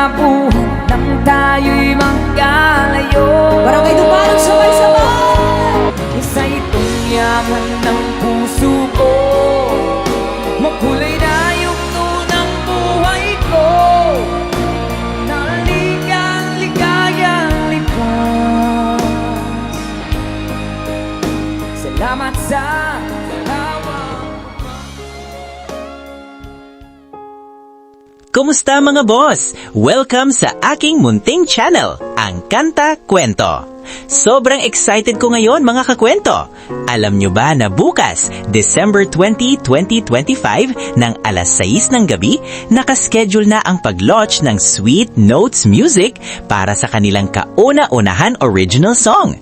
nabuhan nang tayo'y magkalayo. Barangay Duparang sabay-sabay! Isa itong yaman ng puso ko, makulay na yugto ng buhay ko, naligang ligayang lipas. Salamat sa Kumusta mga boss? Welcome sa aking munting channel, ang Kanta Kwento. Sobrang excited ko ngayon mga kakwento. Alam nyo ba na bukas, December 20, 2025, ng alas 6 ng gabi, nakaschedule na ang pag-launch ng Sweet Notes Music para sa kanilang kauna-unahan original song.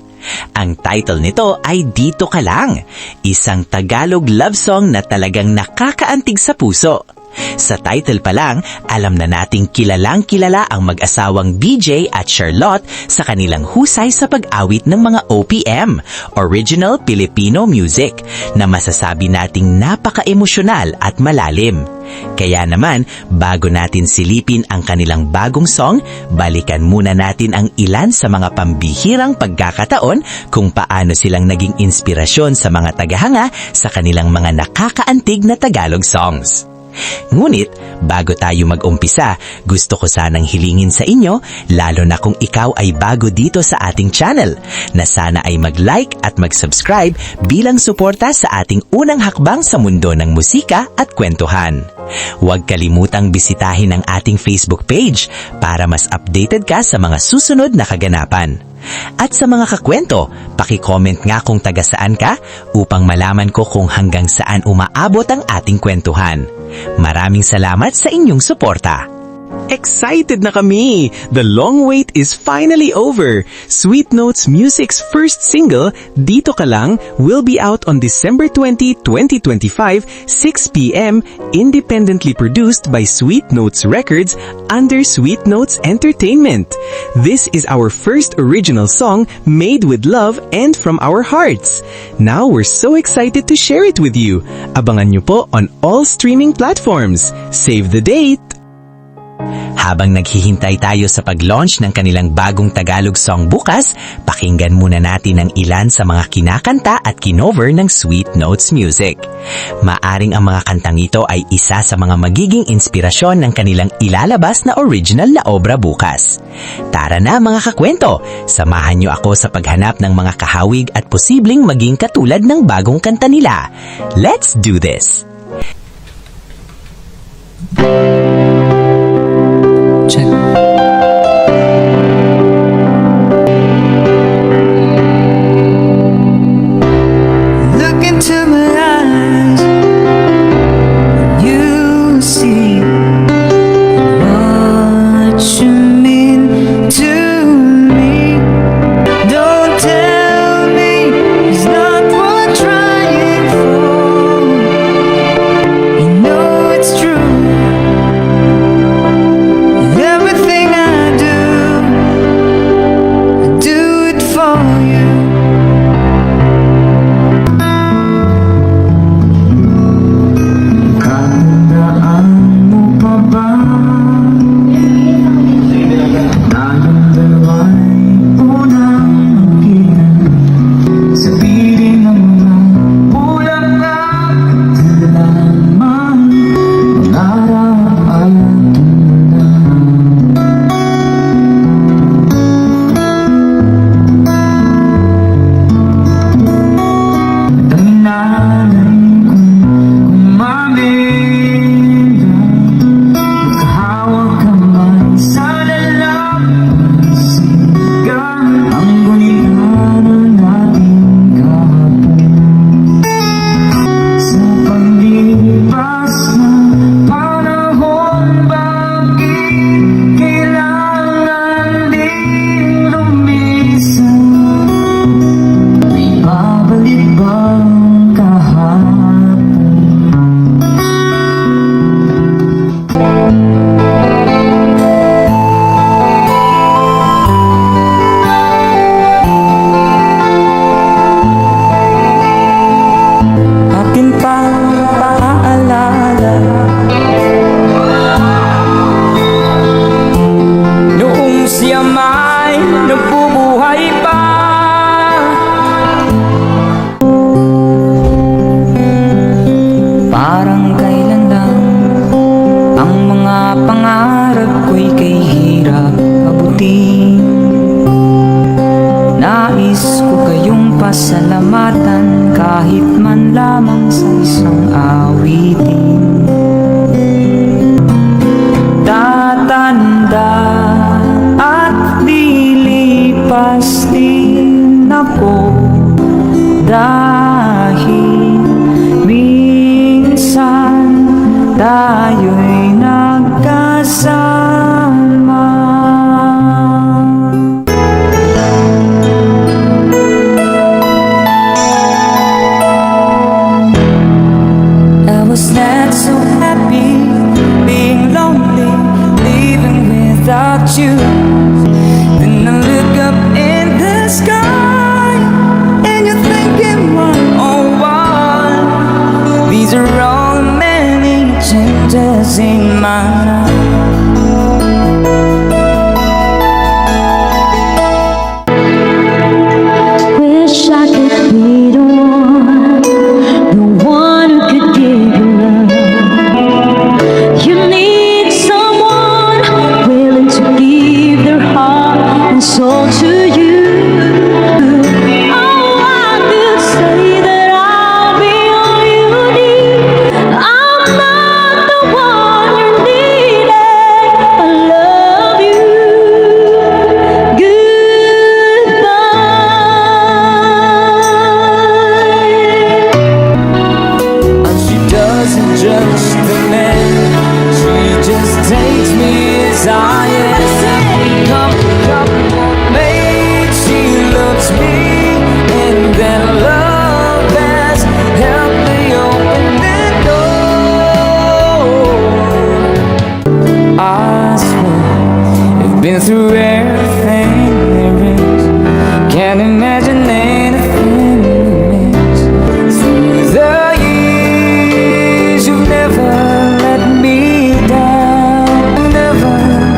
Ang title nito ay Dito Ka Lang, isang Tagalog love song na talagang nakakaantig sa puso. Sa title pa lang, alam na nating kilalang-kilala ang mag-asawang BJ at Charlotte sa kanilang husay sa pag-awit ng mga OPM, Original Filipino Music, na masasabi nating napaka-emosyonal at malalim. Kaya naman, bago natin silipin ang kanilang bagong song, balikan muna natin ang ilan sa mga pambihirang pagkakataon kung paano silang naging inspirasyon sa mga tagahanga sa kanilang mga nakakaantig na Tagalog songs. Ngunit, bago tayo mag-umpisa, gusto ko sanang hilingin sa inyo, lalo na kung ikaw ay bago dito sa ating channel, na sana ay mag-like at mag-subscribe bilang suporta sa ating unang hakbang sa mundo ng musika at kwentuhan. Huwag kalimutang bisitahin ang ating Facebook page para mas updated ka sa mga susunod na kaganapan. At sa mga kakwento, paki-comment nga kung taga saan ka upang malaman ko kung hanggang saan umaabot ang ating kwentuhan. Maraming salamat sa inyong suporta. Excited na kami! The long wait is finally over! Sweet Notes Music's first single, Dito Ka Lang, will be out on December 20, 2025, 6 p.m., independently produced by Sweet Notes Records under Sweet Notes Entertainment. This is our first original song made with love and from our hearts. Now we're so excited to share it with you. Abangan nyo po on all streaming platforms. Save the date! Habang naghihintay tayo sa pag-launch ng kanilang bagong Tagalog song bukas, pakinggan muna natin ang ilan sa mga kinakanta at kinover ng Sweet Notes Music. Maaring ang mga kantang ito ay isa sa mga magiging inspirasyon ng kanilang ilalabas na original na obra bukas. Tara na mga kakwento, samahan niyo ako sa paghanap ng mga kahawig at posibleng maging katulad ng bagong kanta nila. Let's do this! check. Look into my eyes, you see what you mean to me. Don't tell me it's not worth trying for. You know it's true. Parang kailan lang ang mga pangarap ko'y kay hirap abutin. Nais ko kayong pasalamatan kahit man lamang sa isang awitin. Tatanda at lilipas din ako dahil minsan tayo'y nagkasama. I was not so happy being lonely, living without you. Then I look up in the sky and you're thinking, what, oh what? These are all the many changes in my life. Wish I could be the one who could give you love. You need someone willing to give their heart and soul to you. Oh, I could say that I'll be all you need. I'm not the one you needed. I love you. Goodbye. And she doesn't judge the man, she just takes me as I am. Made, she loves me, and that love has helped me open that door. I swear, I've been through everything there is, can't imagine anything else. Through the years, you've never let me down, never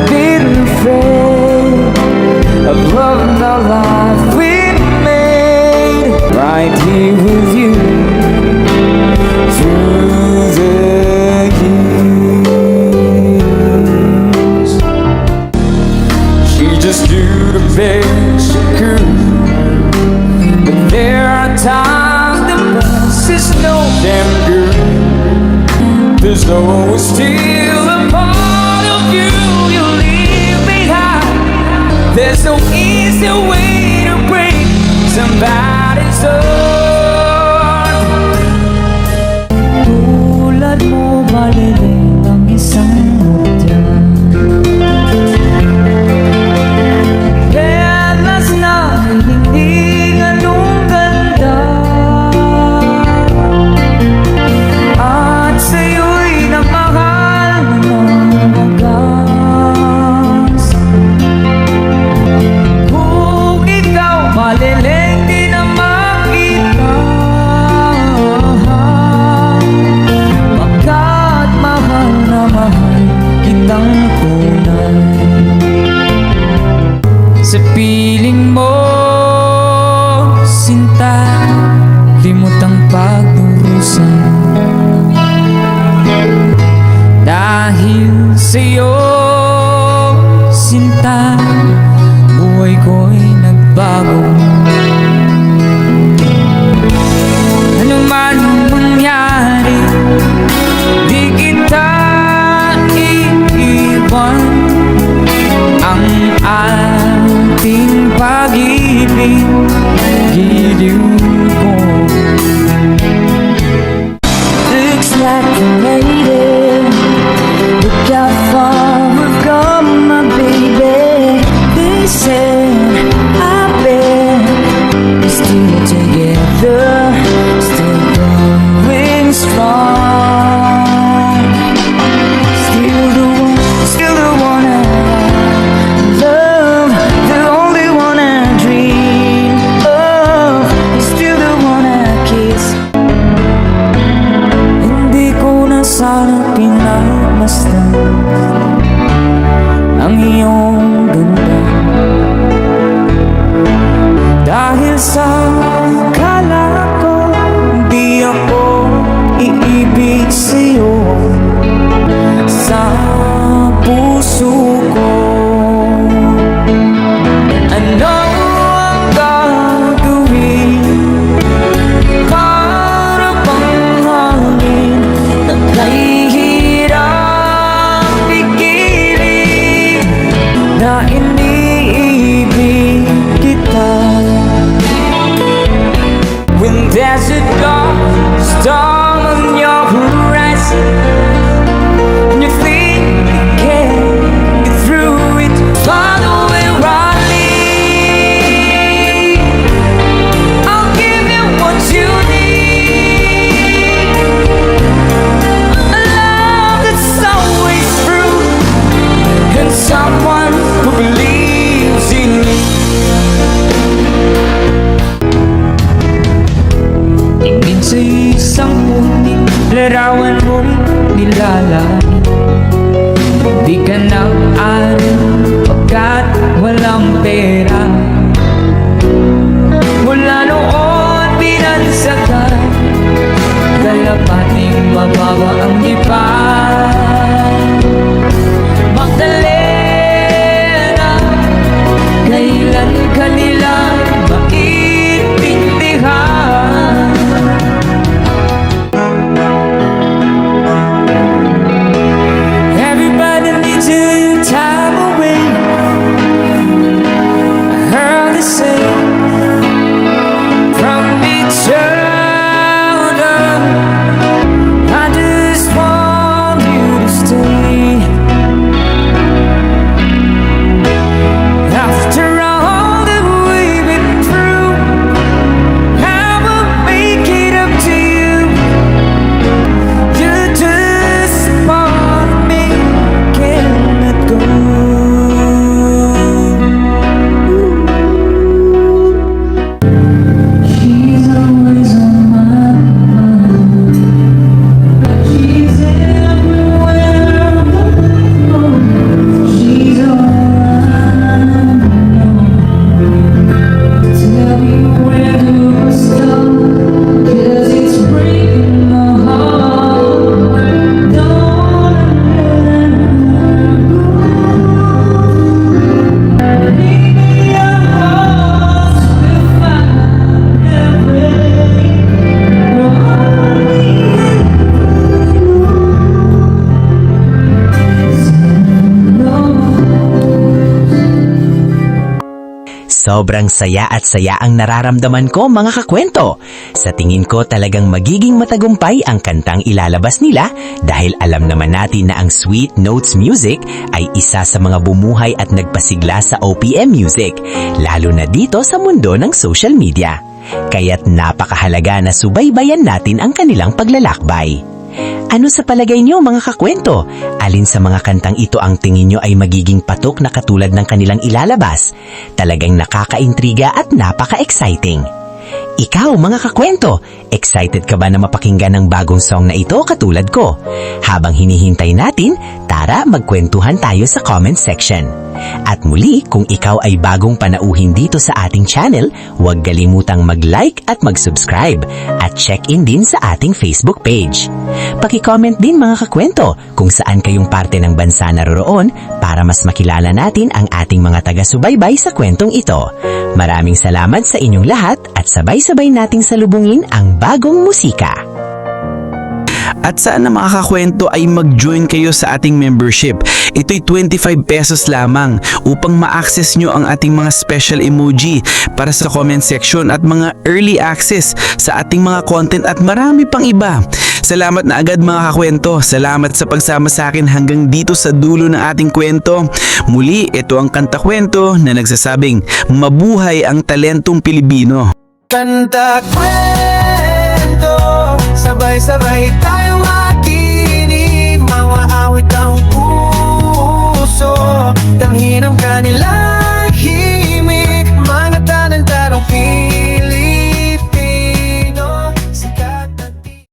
been afraid of loving the life we made right here with you. Through the years, she just do the best she could, but there are times the best is no damn good. There's always still a part of you you leave behind. There's no easy way to break somebody's heart. Tulad mo malilit ang isang mutya, Pelas na hindi ganun ganda, at sa'yo'y namahal ng wagas. Kung ikaw malilig di na makita, pagkat mahal na mahal kitang tunay. Sa piling mo, sinta, limot ang pagdurusan. Dahil sa'yo, sinta, buhay ko'y nagbago. Ano man ang mangyari, di kita iiwan. Ang ating pag-ibig, giliw ko. Looks like you made it. Look how far we've come, my baby. They said, I bet we're still together, still going strong. Still the one I love, the only one I dream of. Still the one I kiss. Hindi ko na sana pinagmasdan ang iyong ganda, dahil sa kala ko di ako iibig larawan mo'y nilalay. Di ka nag-aral pagkat walang pera. Mula noon pinansagay, kalapating mababa ang ipan. Magdalena, kailan kanila maintindihan? Everybody needs a time away, I heard it say, from each other. I just want you to stay. After all that we've been through, I will make it up to you. You're just part of me, can't let go. She's always on my mind. She's everywhere I go. She's all I know. Tell me where to stop, 'cause it's breaking my heart. Don't let her go. Maybe our hearts will find their way. Sobrang saya at saya ang nararamdaman ko mga kakwento. Sa tingin ko talagang magiging matagumpay ang kantang ilalabas nila dahil alam naman natin na ang Sweet Notes Music ay isa sa mga bumuhay at nagpasigla sa OPM music, lalo na dito sa mundo ng social media. Kaya't napakahalaga na subaybayan natin ang kanilang paglalakbay. Ano sa palagay niyo mga kakwento? Alin sa mga kantang ito ang tingin niyo ay magiging patok na katulad ng kanilang ilalabas? Talagang nakakaintriga at napaka-exciting. Ikaw mga kakwento, excited ka ba na mapakinggan ang bagong song na ito katulad ko? Habang hinihintay natin, tara magkwentuhan tayo sa comment section. At muli, kung ikaw ay bagong panauhin dito sa ating channel, huwag kalimutang mag-like at mag-subscribe at check-in din sa ating Facebook page. Paki-comment din mga kakwento kung saan kayong parte ng bansa naroroon para mas makilala natin ang ating mga taga-subaybay sa kwentong ito. Maraming salamat sa inyong lahat at sabay-sabay nating salubungin ang bagong musika. At sana mga kakwento ay mag-join kayo sa ating membership. Ito'y 25 pesos lamang upang ma-access nyo ang ating mga special emoji para sa comment section at mga early access sa ating mga content at marami pang iba. Salamat na agad mga kakwento. Salamat sa pagsama sa akin hanggang dito sa dulo ng ating kwento. Muli, ito ang Kanta Kwento na nagsasabing mabuhay ang talentong Pilipino. Kanta kwento, sabay-sabay tayong makinig. Mga awit ang puso, tanghin ang kanila.